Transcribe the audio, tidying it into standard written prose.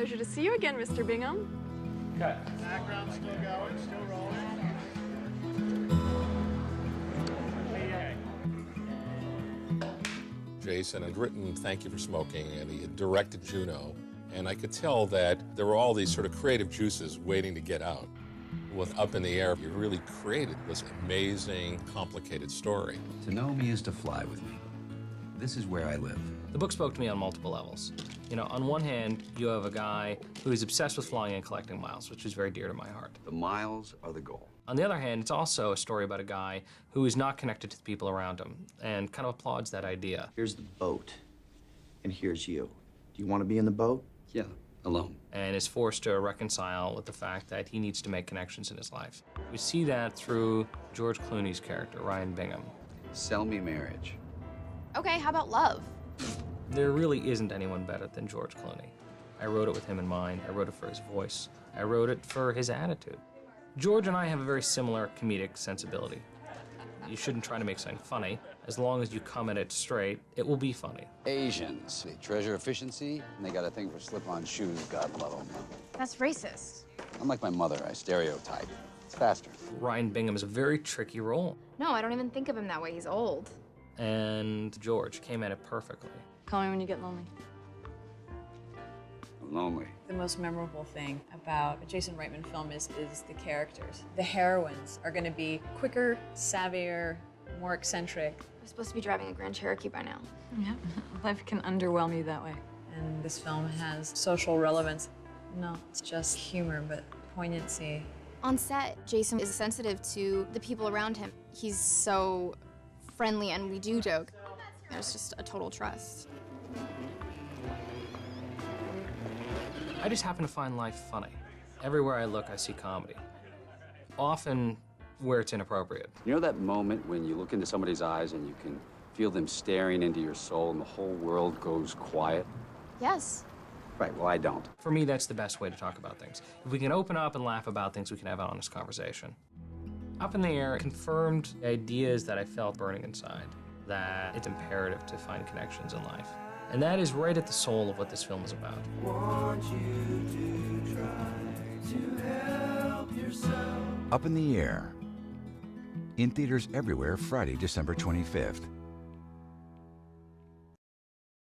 Pleasure to see you again, Mr. Bingham. Cut. Background still going, still rolling. Jason had written Thank You for Smoking, and he had directed Juno, and I could tell that there were all these sort of creative juices waiting to get out. With Up in the Air, he really created this amazing, complicated story. To know me is to fly with me. This is where I live. The book spoke to me on multiple levels. You know, on one hand, you have a guy who is obsessed with flying and collecting miles, which is very dear to my heart. The miles are the goal. On the other hand, it's also a story about a guy who is not connected to the people around him and kind of applauds that idea. Here's the boat, and here's you. Do you want to be in the boat? Yeah, alone. And is forced to reconcile with the fact that he needs to make connections in his life. We see that through George Clooney's character, Ryan Bingham. Sell me marriage. Okay, how about love? There really isn't anyone better than George Clooney. I wrote it with him in mind. I wrote it for his voice. I wrote it for his attitude. George and I have a very similar comedic sensibility. You shouldn't try to make something funny. As long as you come at it straight, it will be funny. Asians, they treasure efficiency, and they got a thing for slip-on shoes, God love them. That's racist. Unlike my mother, I stereotype. It's faster. Ryan Bingham is a very tricky role. No, I don't even think of him that way. He's old. And George came at it perfectly. Call me when you get lonely. I'm lonely. The most memorable thing about a Jason Reitman film is the characters. The heroines are going to be quicker, savvier, more eccentric. I'm supposed to be driving a Grand Cherokee by now. Yeah, life can underwhelm you that way. And this film has social relevance. No, it's just humor, but poignancy. On set, Jason is sensitive to the people around him. He's so friendly, and we do joke. There's just a total trust. I just happen to find life funny. Everywhere I look, I see comedy. Often where it's inappropriate. You know that moment when you look into somebody's eyes and you can feel them staring into your soul and the whole world goes quiet? Yes. Right, well, I don't. For me, that's the best way to talk about things. If we can open up and laugh about things, we can have an honest conversation. Up in the Air confirmed ideas that I felt burning inside, that it's imperative to find connections in life. And that is right at the soul of what this film is about. Up in the Air. In theaters everywhere Friday, December 25th.